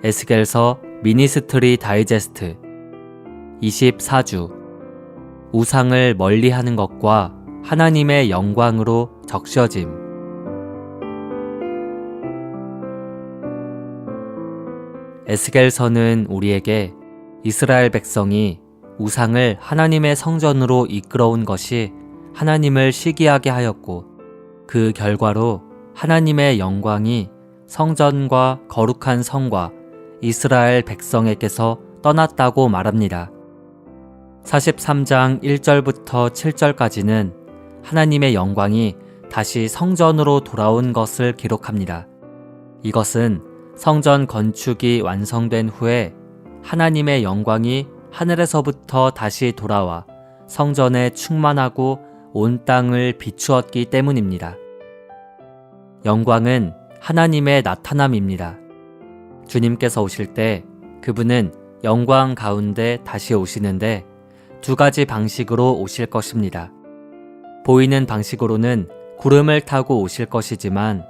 에스겔서 미니스트리 다이제스트 24주 우상을 멀리하는 것과 하나님의 영광으로 적셔짐. 에스겔서는 우리에게 이스라엘 백성이 우상을 하나님의 성전으로 이끌어온 것이 하나님을 시기하게 하였고 그 결과로 하나님의 영광이 성전과 거룩한 성과 이스라엘 백성에게서 떠났다고 말합니다. 43장 1절부터 7절까지는 하나님의 영광이 다시 성전으로 돌아온 것을 기록합니다. 이것은 성전 건축이 완성된 후에 하나님의 영광이 하늘에서부터 다시 돌아와 성전에 충만하고 온 땅을 비추었기 때문입니다. 영광은 하나님의 나타남입니다. 주님께서 오실 때 그분은 영광 가운데 다시 오시는데 두 가지 방식으로 오실 것입니다. 보이는 방식으로는 구름을 타고 오실 것이지만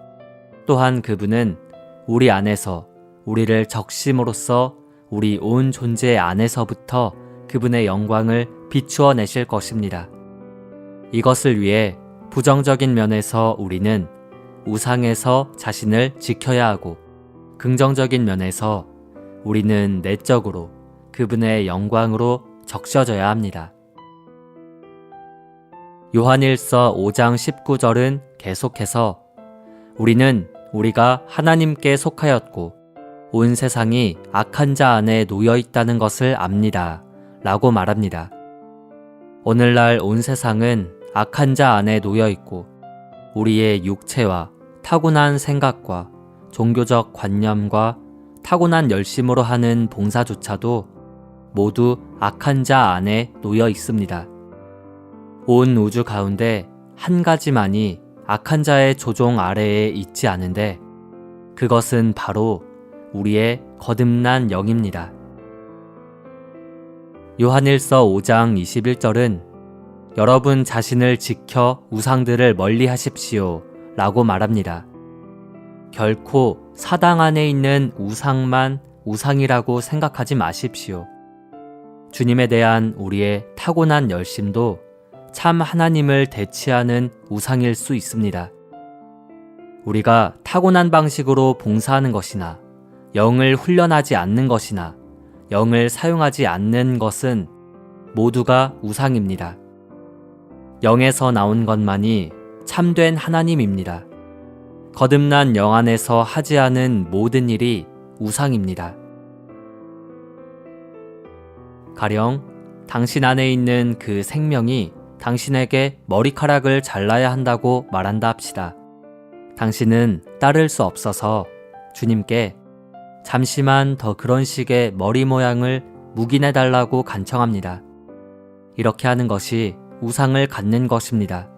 또한 그분은 우리 안에서 우리를 적심으로써 우리 온 존재 안에서부터 그분의 영광을 비추어 내실 것입니다. 이것을 위해 부정적인 면에서 우리는 우상에서 자신을 지켜야 하고 긍정적인 면에서 우리는 내적으로 그분의 영광으로 적셔져야 합니다. 요한일서 5장 19절은 계속해서 우리는 우리가 하나님께 속하였고 온 세상이 악한 자 안에 놓여 있다는 것을 압니다. 라고 말합니다. 오늘날 온 세상은 악한 자 안에 놓여 있고 우리의 육체와 타고난 생각과 종교적 관념과 타고난 열심으로 하는 봉사조차도 모두 악한 자 안에 놓여 있습니다. 온 우주 가운데 한 가지만이 악한 자의 조종 아래에 있지 않은데 그것은 바로 우리의 거듭난 영입니다. 요한일서 5장 21절은 여러분 자신을 지켜 우상들을 멀리 하십시오 라고 말합니다. 결코 사당 안에 있는 우상만 우상이라고 생각하지 마십시오. 주님에 대한 우리의 타고난 열심도 참 하나님을 대치하는 우상일 수 있습니다. 우리가 타고난 방식으로 봉사하는 것이나 영을 훈련하지 않는 것이나 영을 사용하지 않는 것은 모두가 우상입니다. 영에서 나온 것만이 참된 하나님입니다. 거듭난 영 안에서 하지 않은 모든 일이 우상입니다. 가령 당신 안에 있는 그 생명이 당신에게 머리카락을 잘라야 한다고 말한다 합시다. 당신은 따를 수 없어서 주님께 잠시만 더 그런 식의 머리 모양을 묵인해달라고 간청합니다. 이렇게 하는 것이 우상을 갖는 것입니다.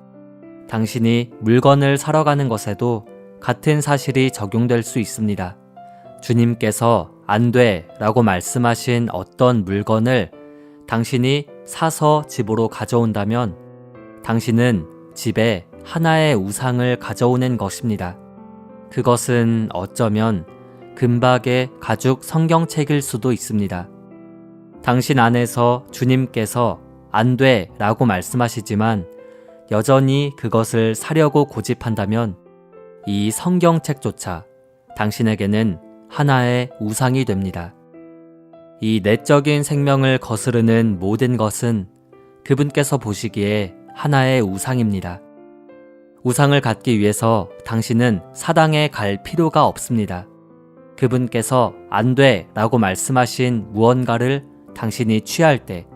당신이 물건을 사러 가는 것에도 같은 사실이 적용될 수 있습니다. 주님께서 안 돼 라고 말씀하신 어떤 물건을 당신이 사서 집으로 가져온다면 당신은 집에 하나의 우상을 가져오는 것입니다. 그것은 어쩌면 금박의 가죽 성경책일 수도 있습니다. 당신 안에서 주님께서 안 돼 라고 말씀하시지만 여전히 그것을 사려고 고집한다면 이 성경책조차 당신에게는 하나의 우상이 됩니다. 이 내적인 생명을 거스르는 모든 것은 그분께서 보시기에 하나의 우상입니다. 우상을 갖기 위해서 당신은 사당에 갈 필요가 없습니다. 그분께서 안 돼 라고 말씀하신 무언가를 당신이 취할 때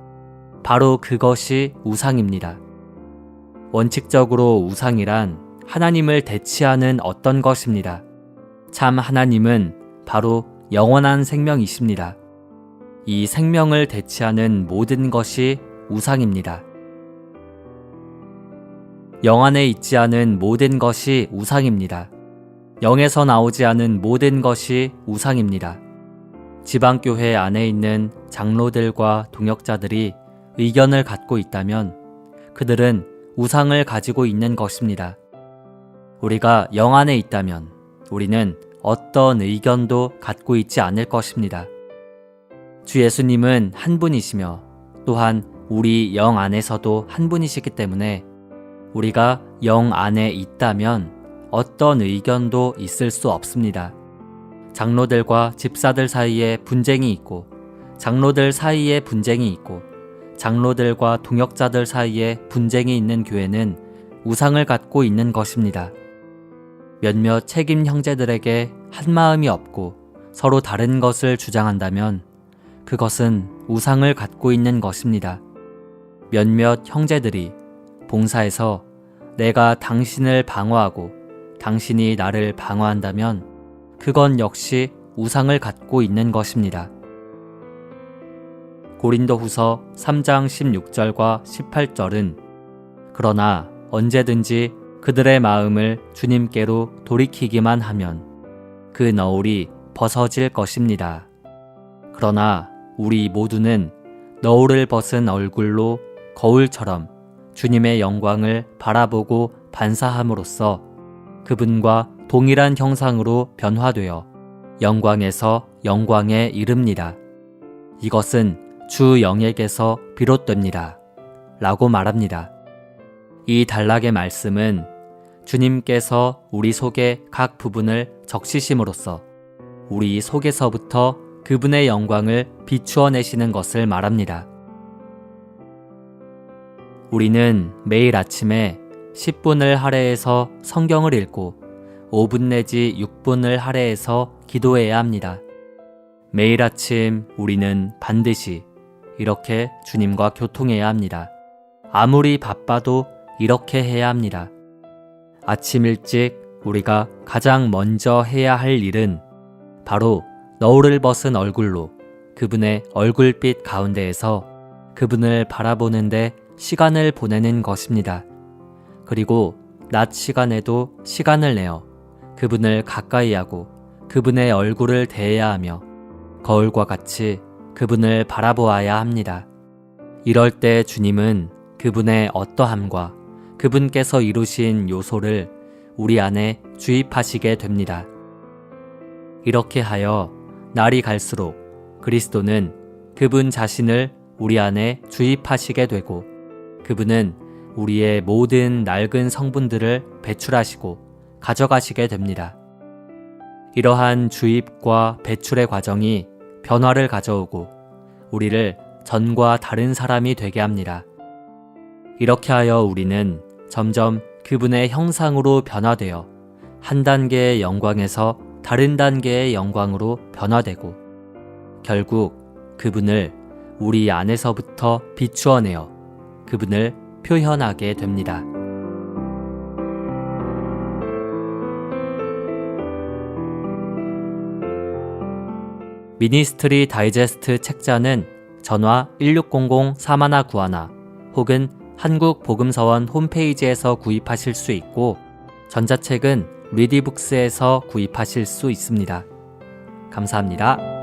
바로 그것이 우상입니다. 원칙적으로 우상이란 하나님을 대치하는 어떤 것입니다. 참 하나님은 바로 영원한 생명이십니다. 이 생명을 대치하는 모든 것이 우상입니다. 영 안에 있지 않은 모든 것이 우상입니다. 영에서 나오지 않은 모든 것이 우상입니다. 지방교회 안에 있는 장로들과 동역자들이 의견을 갖고 있다면 그들은 우상을 가지고 있는 것입니다. 우리가 영 안에 있다면 우리는 어떤 의견도 갖고 있지 않을 것입니다. 주 예수님은 한 분이시며 또한 우리 영 안에서도 한 분이시기 때문에 우리가 영 안에 있다면 어떤 의견도 있을 수 없습니다. 장로들과 집사들 사이에 분쟁이 있고, 장로들 사이에 분쟁이 있고, 장로들과 동역자들 사이에 분쟁이 있는 교회는 우상을 갖고 있는 것입니다. 몇몇 책임 형제들에게 한 마음이 없고 서로 다른 것을 주장한다면 그것은 우상을 갖고 있는 것입니다. 몇몇 형제들이 봉사에서 내가 당신을 방어하고 당신이 나를 방어한다면 그건 역시 우상을 갖고 있는 것입니다. 고린도후서 3장 16절과 18절은 그러나 언제든지 그들의 마음을 주님께로 돌이키기만 하면 그 너울이 벗어질 것입니다. 그러나 우리 모두는 너울을 벗은 얼굴로 거울처럼 주님의 영광을 바라보고 반사함으로써 그분과 동일한 형상으로 변화되어 영광에서 영광에 이릅니다. 이것은 주 영에게서 비롯됩니다. 라고 말합니다. 이 단락의 말씀은 주님께서 우리 속의 각 부분을 적시심으로써 우리 속에서부터 그분의 영광을 비추어 내시는 것을 말합니다. 우리는 매일 아침에 10분을 할애해서 성경을 읽고 5분 내지 6분을 할애해서 기도해야 합니다. 매일 아침 우리는 반드시 이렇게 주님과 교통해야 합니다. 아무리 바빠도 이렇게 해야 합니다. 아침 일찍 우리가 가장 먼저 해야 할 일은 바로 너울을 벗은 얼굴로 그분의 얼굴빛 가운데에서 그분을 바라보는데 시간을 보내는 것입니다. 그리고 낮 시간에도 시간을 내어 그분을 가까이 하고 그분의 얼굴을 대해야 하며 거울과 같이 그분을 바라보아야 합니다. 이럴 때 주님은 그분의 어떠함과 그분께서 이루신 요소를 우리 안에 주입하시게 됩니다. 이렇게 하여 날이 갈수록 그리스도는 그분 자신을 우리 안에 주입하시게 되고 그분은 우리의 모든 낡은 성분들을 배출하시고 가져가시게 됩니다. 이러한 주입과 배출의 과정이 변화를 가져오고 우리를 전과 다른 사람이 되게 합니다. 이렇게 하여 우리는 점점 그분의 형상으로 변화되어 한 단계의 영광에서 다른 단계의 영광으로 변화되고 결국 그분을 우리 안에서부터 비추어내어 그분을 표현하게 됩니다. 미니스트리 다이제스트 책자는 전화 1600-4191 혹은 한국복음서원 홈페이지에서 구입하실 수 있고 전자책은 리디북스에서 구입하실 수 있습니다. 감사합니다.